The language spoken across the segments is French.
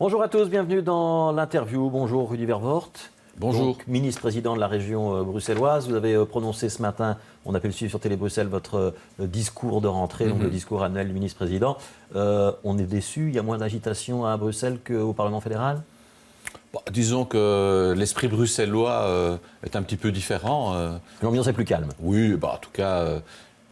Bonjour à tous, bienvenue dans l'interview. Bonjour Rudy Vervoort. Bonjour. Donc, ministre-président de la région bruxelloise. Vous avez prononcé ce matin, on a pu le suivre sur Télé Bruxelles, votre discours de rentrée, donc le discours annuel du ministre-président. On est déçu, il y a moins d'agitation à Bruxelles qu'au Parlement fédéral? Bon, disons que l'esprit bruxellois est un petit peu différent. L'ambiance est plus calme. Oui, en tout cas,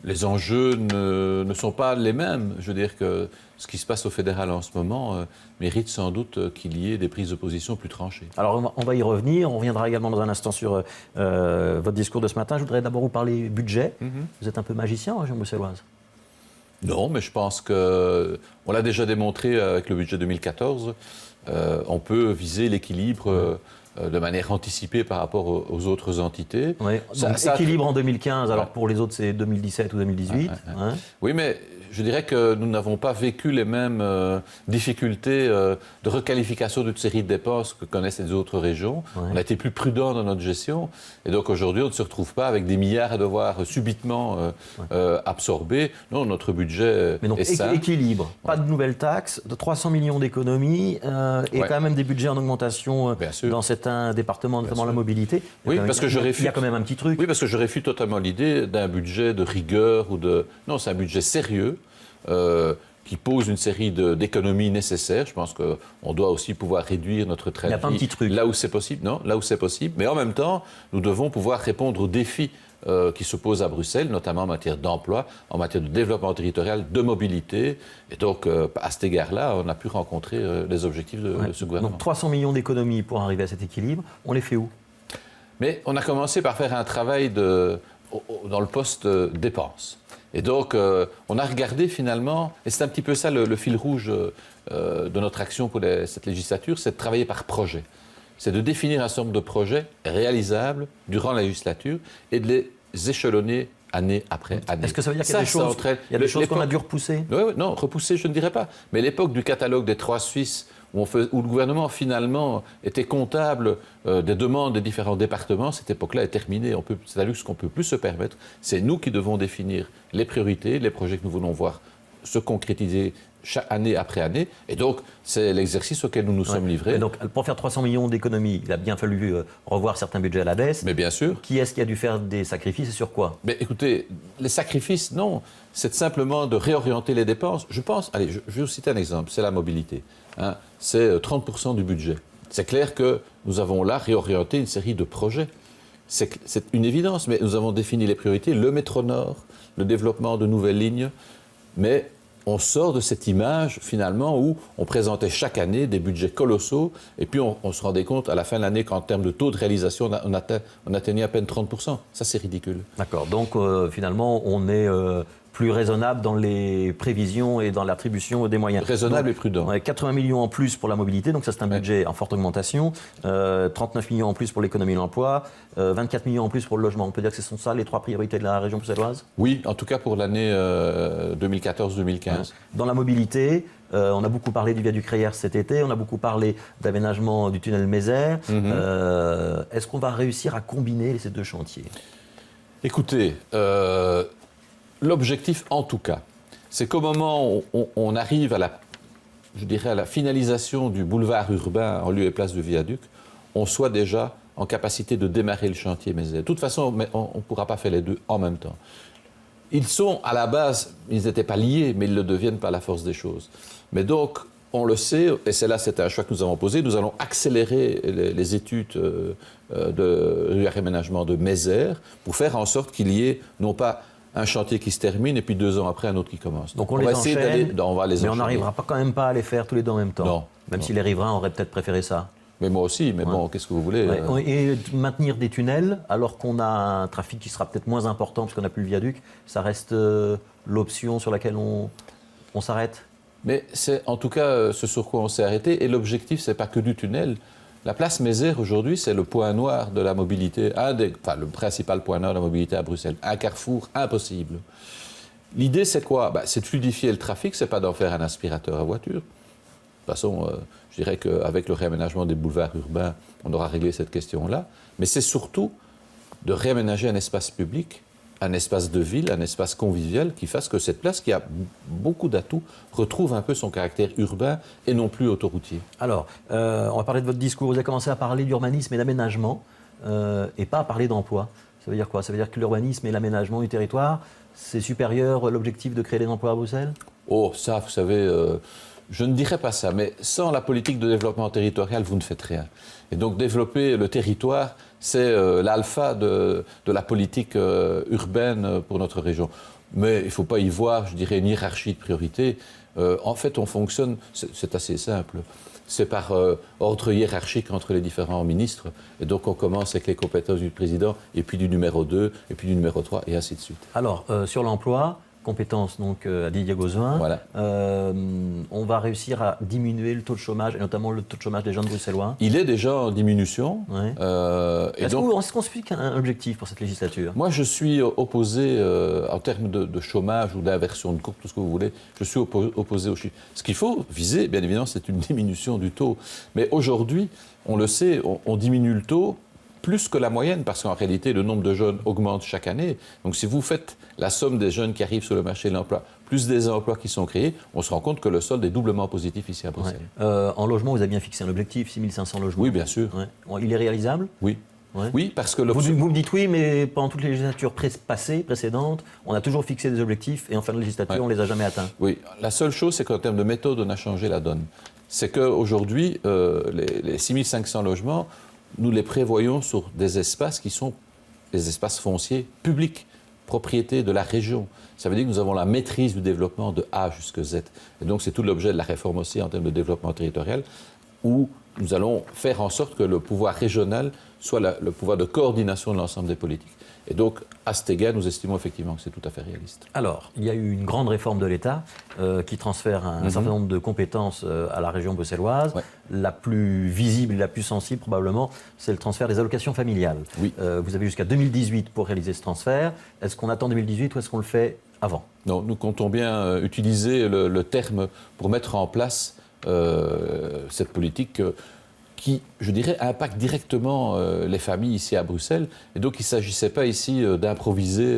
les enjeux ne sont pas les mêmes. Je veux dire que ce qui se passe au fédéral en ce moment mérite sans doute qu'il y ait des prises de position plus tranchées. Alors on va y revenir, on reviendra également dans un instant sur votre discours de ce matin. Je voudrais d'abord vous parler budget. Vous êtes un peu magicien en région bruxelloise? Non, mais je pense qu'on l'a déjà démontré avec le budget 2014. On peut viser l'équilibre de manière anticipée par rapport aux autres entités. Oui, donc équilibre en 2015, alors pour les autres c'est 2017 ou 2018. Hein. Oui, mais je dirais que nous n'avons pas vécu les mêmes difficultés de requalification d'une série de dépenses que connaissent les autres régions. Ouais. On a été plus prudents dans notre gestion. Et donc aujourd'hui, on ne se retrouve pas avec des milliards à devoir subitement absorber. Non, notre budget mais donc, est sain. Équilibre, pas de nouvelles taxes, de 300 millions d'économies et quand même des budgets en augmentation dans certains départements, notamment la mobilité. Oui, parce que il y a quand même un petit truc. Oui, parce que je réfute totalement l'idée d'un budget de rigueur ou de... Non, c'est un budget sérieux. Qui pose une série d'économies nécessaires. Je pense qu'on doit aussi pouvoir réduire notre train de vie. Il n'y a pas un petit truc. Là où c'est possible, non, là où c'est possible. Mais en même temps, nous devons pouvoir répondre aux défis qui se posent à Bruxelles, notamment en matière d'emploi, en matière de développement territorial, de mobilité. Et donc, à cet égard-là, on a pu rencontrer les objectifs de ce gouvernement. Donc 300 millions d'économies pour arriver à cet équilibre. On les fait où? Mais on a commencé par faire un travail dans le poste dépenses. Et donc, on a regardé finalement, et c'est un petit peu ça le fil rouge de notre action pour cette législature, c'est de travailler par projet. C'est de définir un certain nombre de projets réalisables durant la législature et de les échelonner année après année. Est-ce que ça veut dire qu'il y a des choses qu'on a dû repousser? Oui, non, repousser, je ne dirais pas. Mais l'époque du catalogue des 3 Suisses, où le gouvernement, finalement, était comptable des demandes des différents départements, cette époque-là est terminée. C'est un luxe qu'on ne peut plus se permettre. C'est nous qui devons définir les priorités, les projets que nous voulons voir se concrétiser année après année. Et donc, c'est l'exercice auquel nous nous sommes livrés. Et donc, pour faire 300 millions d'économies, il a bien fallu revoir certains budgets à la baisse. Mais bien sûr. Qui est-ce qui a dû faire des sacrifices et sur quoi? Mais écoutez, les sacrifices, non. C'est simplement de réorienter les dépenses. Je pense, allez, je vais vous citer un exemple, c'est la mobilité. Hein, c'est 30% du budget. C'est clair que nous avons là réorienté une série de projets. C'est une évidence, mais nous avons défini les priorités, le métro Nord, le développement de nouvelles lignes, mais on sort de cette image, finalement, où on présentait chaque année des budgets colossaux, et puis on se rendait compte à la fin de l'année qu'en termes de taux de réalisation, on atteignait à peine 30%. Ça, c'est ridicule. D'accord. Donc, finalement, on est plus raisonnable dans les prévisions et dans l'attribution des moyens. Raisonnable et prudent. 80 millions en plus pour la mobilité, donc ça c'est un budget en forte augmentation. 39 millions en plus pour l'économie et l'emploi. 24 millions en plus pour le logement. On peut dire que ce sont ça les 3 priorités de la région bruxelloise? Oui, en tout cas pour l'année 2014-2015. Dans la mobilité, on a beaucoup parlé du viaduc Reyers cet été, on a beaucoup parlé d'aménagement du tunnel Mézère. Est-ce qu'on va réussir à combiner ces deux chantiers? Écoutez, l'objectif, en tout cas, c'est qu'au moment où on arrive à la finalisation du boulevard urbain en lieu et place du viaduc, on soit déjà en capacité de démarrer le chantier Mézère. De toute façon, on ne pourra pas faire les deux en même temps. Ils sont, à la base, ils n'étaient pas liés, mais ils le deviennent par la force des choses. Mais donc, on le sait, et c'était un choix que nous avons posé, nous allons accélérer les études de réaménagement de Mézère pour faire en sorte qu'il y ait, non pas un chantier qui se termine et puis 2 ans après un autre qui commence. Donc on les enchaîne, on va les mais enchaîner. on n'arrivera pas quand même pas à les faire tous les deux en même temps. Non. Même si les riverains auraient peut-être préféré ça. Mais moi aussi, mais bon, qu'est-ce que vous voulez Et maintenir des tunnels, alors qu'on a un trafic qui sera peut-être moins important parce qu'on n'a plus le viaduc, ça reste l'option sur laquelle on s'arrête? Mais c'est en tout cas ce sur quoi on s'est arrêté. Et l'objectif, c'est pas que du tunnel. La place Mézère, aujourd'hui, c'est le point noir de la mobilité, le principal point noir de la mobilité à Bruxelles. Un carrefour impossible. L'idée, c'est quoi? C'est de fluidifier le trafic, c'est pas d'en faire un aspirateur à voiture. De toute façon, je dirais qu'avec le réaménagement des boulevards urbains, on aura réglé cette question-là. Mais c'est surtout de réaménager un espace public un espace de ville, un espace convivial qui fasse que cette place, qui a beaucoup d'atouts, retrouve un peu son caractère urbain et non plus autoroutier. Alors, on va parler de votre discours. Vous avez commencé à parler d'urbanisme et d'aménagement et pas à parler d'emploi. Ça veut dire quoi? Ça veut dire que l'urbanisme et l'aménagement du territoire, c'est supérieur à l'objectif de créer des emplois à Bruxelles? Oh, ça, vous savez, je ne dirais pas ça, mais sans la politique de développement territorial, vous ne faites rien. Et donc, développer le territoire, c'est l'alpha de la politique urbaine pour notre région. Mais il ne faut pas y voir, je dirais, une hiérarchie de priorité. En fait, on fonctionne, c'est assez simple. C'est par ordre hiérarchique entre les différents ministres. Et donc, on commence avec les compétences du président, et puis du numéro 2, et puis du numéro 3, et ainsi de suite. Alors, sur l'emploi, compétences donc à Didier Gauzoin, Voilà. On va réussir à diminuer le taux de chômage, et notamment le taux de chômage des jeunes bruxellois. Il est déjà en diminution. Ouais. Est-ce qu'on se fixe un objectif pour cette législature? Moi, je suis opposé, en termes de chômage ou d'inversion de courbe, tout ce que vous voulez, je suis opposé aux chiffres. Ce qu'il faut viser, bien évidemment, c'est une diminution du taux. Mais aujourd'hui, on le sait, on diminue le taux plus que la moyenne, parce qu'en réalité, le nombre de jeunes augmente chaque année. Donc si vous faites la somme des jeunes qui arrivent sur le marché de l'emploi, plus des emplois qui sont créés, on se rend compte que le solde est doublement positif ici à Bruxelles. Ouais. En logement, vous avez bien fixé un objectif, 6500 logements. Oui, bien sûr. Ouais. Il est réalisable? Oui. Ouais. Oui, parce que vous me dites oui, mais pendant toutes les législatures précédentes, on a toujours fixé des objectifs et en fin de législature, on ne les a jamais atteints. Oui, la seule chose, c'est qu'en termes de méthode, on a changé la donne. C'est qu'aujourd'hui, les 6500 logements, nous les prévoyons sur des espaces qui sont des espaces fonciers publics, propriété de la région. Ça veut dire que nous avons la maîtrise du développement de A jusqu'à Z. Et donc c'est tout l'objet de la réforme aussi en termes de développement territorial, où nous allons faire en sorte que le pouvoir régional soit le pouvoir de coordination de l'ensemble des politiques. Et donc, à cet égard, nous estimons effectivement que c'est tout à fait réaliste. Alors, il y a eu une grande réforme de l'État qui transfère un certain nombre de compétences à la région bruxelloise. Ouais. La plus visible et la plus sensible, probablement, c'est le transfert des allocations familiales. Oui. Vous avez jusqu'à 2018 pour réaliser ce transfert. Est-ce qu'on attend 2018 ou est-ce qu'on le fait avant? Non, nous comptons bien utiliser le terme pour mettre en place cette politique qui, je dirais, impacte directement les familles ici à Bruxelles. Et donc, il ne s'agissait pas ici d'improviser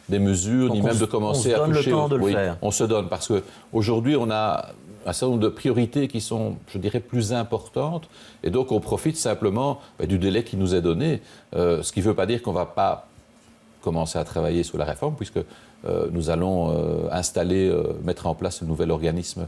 des mesures, donc ni même de commencer à toucher. On se donne le temps de le faire. On se donne, parce qu'aujourd'hui, on a un certain nombre de priorités qui sont, je dirais, plus importantes. Et donc, on profite simplement du délai qui nous est donné. Ce qui ne veut pas dire qu'on ne va pas commencer à travailler sur la réforme, puisque nous allons mettre en place un nouvel organisme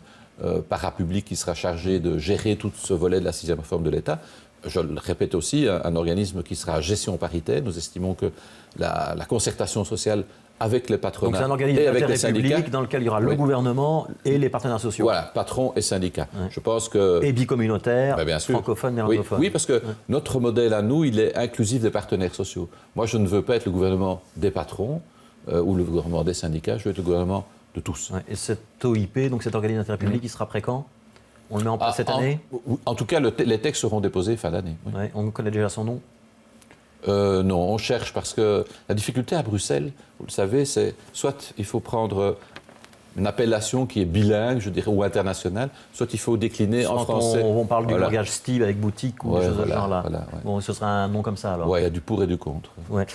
parapublic qui sera chargé de gérer tout ce volet de la 6e réforme de l'État. Je le répète aussi, un organisme qui sera à gestion paritaire. Nous estimons que la concertation sociale avec les patronats et avec les syndicats, dans lequel il y aura le gouvernement et les partenaires sociaux. Voilà, patrons et syndicats. Ouais. Je pense que... Et bicommunautaire, francophone, néerlandophone. Oui, parce que notre modèle à nous, il est inclusif des partenaires sociaux. Moi, je ne veux pas être le gouvernement des patrons ou le gouvernement des syndicats, je veux être le gouvernement de tous. Ouais, et cet OIP, donc cet organisme d'intérêt public, il sera prêt quand? On le met en place cette année? En tout cas, les textes seront déposés fin d'année. Oui. Ouais, on connaît déjà son nom? Non, on cherche parce que la difficulté à Bruxelles, vous le savez, c'est soit il faut prendre une appellation qui est bilingue, je dirais, ou internationale, soit il faut décliner en français. On parle du langage style avec boutique ou des choses de ce genre-là. Voilà. Bon, ce sera un nom comme ça alors. Oui, il y a du pour et du contre. Ouais.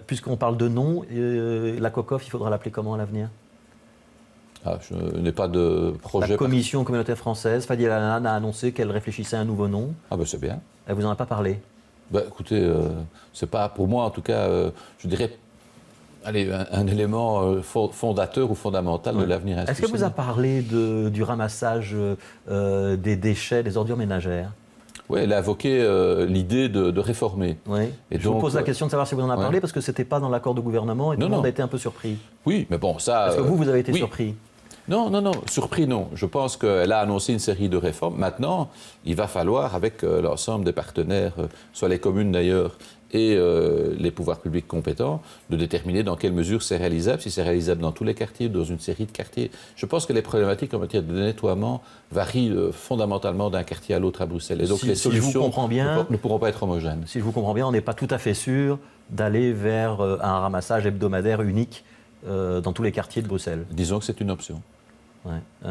Puisqu'on parle de nom, la COCOF, il faudra l'appeler comment à l'avenir? Je n'ai pas de projet. La Commission communautaire française, Fadi El-Hanan a annoncé qu'elle réfléchissait à un nouveau nom. Ah ben c'est bien. Elle vous en a pas parlé? Écoutez, c'est pas pour moi en tout cas, je dirais, un élément fondateur ou fondamental de l'avenir institutionnel. Est-ce que vous a parlé du ramassage des déchets, des ordures ménagères? Oui, elle a évoqué l'idée de réformer. Oui. Et je vous pose la question de savoir si vous en avez parlé, parce que ce n'était pas dans l'accord de gouvernement et tout le monde a été un peu surpris. Oui, mais bon, ça... Est-ce que vous avez été surpris? Non, surpris non. Je pense qu'elle a annoncé une série de réformes. Maintenant, il va falloir, avec l'ensemble des partenaires, soit les communes d'ailleurs, et les pouvoirs publics compétents, de déterminer dans quelle mesure c'est réalisable, si c'est réalisable dans tous les quartiers, dans une série de quartiers. Je pense que les problématiques en matière de nettoiement varient fondamentalement d'un quartier à l'autre à Bruxelles. Et donc les solutions ne pourront pas être homogènes. Si je vous comprends bien, on n'est pas tout à fait sûr d'aller vers un ramassage hebdomadaire unique dans tous les quartiers de Bruxelles. Disons que c'est une option. Ouais.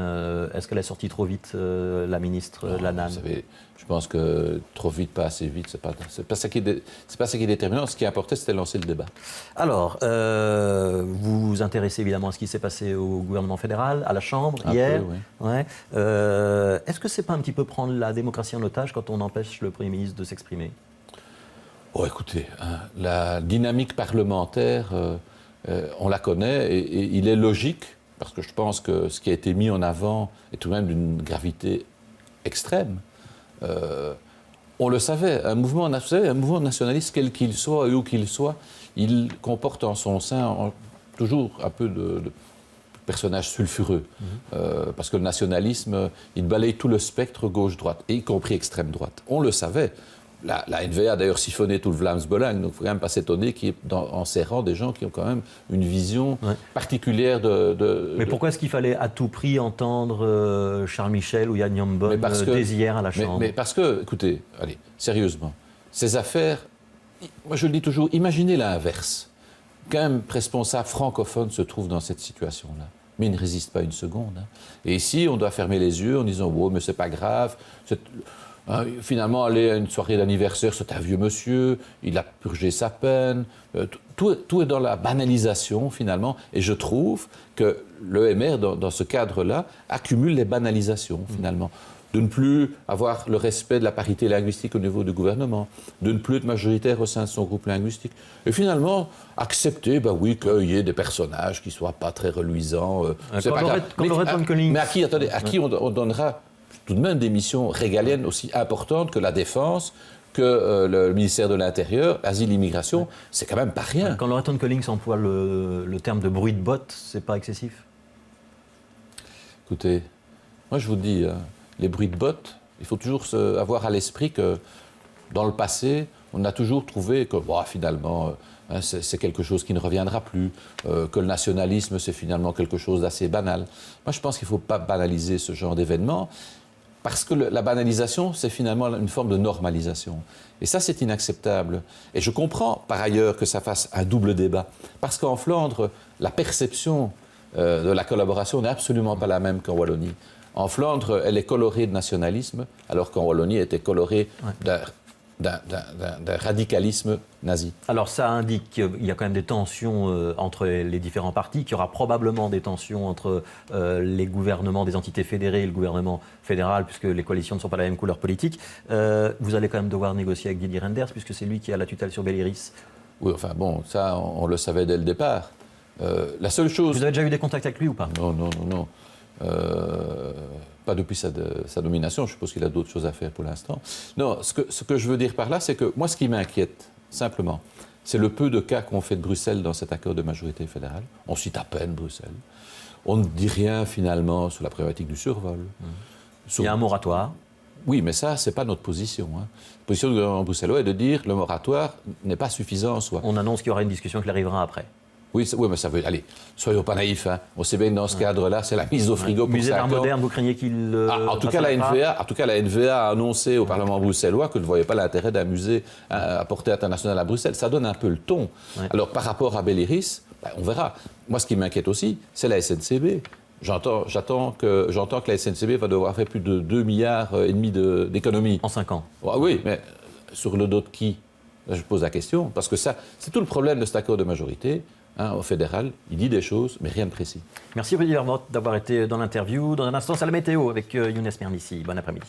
Est-ce qu'elle est sortie trop vite, la ministre Lanane? Vous savez, je pense que trop vite, pas assez vite, c'est pas ça qui est déterminant. Ce qui importait, c'était de lancer le débat. Alors, vous vous intéressez évidemment à ce qui s'est passé au gouvernement fédéral, à la Chambre, hier. Peu, oui. Ouais. Est-ce que c'est pas un petit peu prendre la démocratie en otage quand on empêche le Premier ministre de s'exprimer? Oh, écoutez, la dynamique parlementaire, on la connaît et il est logique, parce que je pense que ce qui a été mis en avant est tout de même d'une gravité extrême. On le savait, un mouvement nationaliste, quel qu'il soit et où qu'il soit, il comporte en son sein toujours un peu de personnage sulfureux. Parce que le nationalisme, il balaye tout le spectre gauche-droite, y compris extrême-droite. On le savait. La NVA a d'ailleurs siphonné tout le Vlaams-Belang, donc il ne faut quand même pas s'étonner qu'il y ait en serrant des gens qui ont quand même une vision particulière Mais pourquoi est-ce qu'il fallait à tout prix entendre Charles Michel ou Yann Yambon dès hier à la Chambre? Mais parce que, écoutez, allez, sérieusement, ces affaires, moi je le dis toujours, imaginez l'inverse. Qu'un responsable francophone se trouve dans cette situation-là. Mais il ne résiste pas une seconde. Et ici, on doit fermer les yeux en disant « Oh, mais c'est pas grave ». Finalement, aller à une soirée d'anniversaire, c'est un vieux monsieur, il a purgé sa peine. Tout est dans la banalisation, finalement. Et je trouve que l'EMR, dans ce cadre-là, accumule les banalisations, finalement. De ne plus avoir le respect de la parité linguistique au niveau du gouvernement, de ne plus être majoritaire au sein de son groupe linguistique. Et finalement, accepter, qu'il y ait des personnages qui ne soient pas très reluisants. C'est pas grave. Mais à qui on donnera tout de même des missions régaliennes aussi importantes que la défense, que le ministère de l'Intérieur, asile, immigration, c'est quand même pas rien. Quand Loreton Collings emploie le terme de bruit de botte, c'est pas excessif? Écoutez, moi je vous dis, les bruits de botte, il faut toujours avoir à l'esprit que dans le passé, on a toujours trouvé que finalement, c'est quelque chose qui ne reviendra plus, que le nationalisme, c'est finalement quelque chose d'assez banal. Moi je pense qu'il ne faut pas banaliser ce genre d'événement. Parce que la banalisation, c'est finalement une forme de normalisation. Et ça, c'est inacceptable. Et je comprends, par ailleurs, que ça fasse un double débat. Parce qu'en Flandre, la perception de la collaboration n'est absolument pas la même qu'en Wallonie. En Flandre, elle est colorée de nationalisme, alors qu'en Wallonie, elle était colorée d'un radicalisme nazi. Alors ça indique qu'il y a quand même des tensions entre les différents partis, qu'il y aura probablement des tensions entre les gouvernements des entités fédérées et le gouvernement fédéral, puisque les coalitions ne sont pas la même couleur politique. Vous allez quand même devoir négocier avec Didier Reynders, puisque c'est lui qui a la tutelle sur Bell'iris. Oui, enfin bon, ça on le savait dès le départ. La seule chose... Vous avez déjà eu des contacts avec lui ou pas? Non. Pas depuis sa nomination, je suppose qu'il a d'autres choses à faire pour l'instant. Non, ce que je veux dire par là, c'est que moi, ce qui m'inquiète, simplement, c'est le peu de cas qu'on fait de Bruxelles dans cet accord de majorité fédérale. On cite à peine Bruxelles. On ne dit rien, finalement, sur la problématique du survol. Il y a un moratoire. Oui, mais ça, ce n'est pas notre position. La position du gouvernement bruxellois est de dire que le moratoire n'est pas suffisant en soi. On annonce qu'il y aura une discussion qui arrivera après. Oui, mais ça veut... Allez, soyons pas naïfs. On sait bien que dans ce cadre-là, c'est la mise au frigo pour 5 ans. Musée d'art moderne, vous craignez qu'il... En tout cas, la NVA a annoncé au Parlement bruxellois que ne voyait pas l'intérêt d'un musée à portée internationale à Bruxelles. Ça donne un peu le ton. Ouais. Alors, par rapport à Bell'iris, on verra. Moi, ce qui m'inquiète aussi, c'est la SNCB. J'entends que la SNCB va devoir faire plus de 2,5 milliards d'économies. En 5 ans. Oui, mais sur le dos de qui? Là, je pose la question. Parce que ça, c'est tout le problème de cet accord de majorité. Au fédéral, il dit des choses, mais rien de précis. Merci Rudy Vermote d'avoir été dans l'interview. Dans un instant, c'est la météo avec Younes Mernissi. Bon après-midi.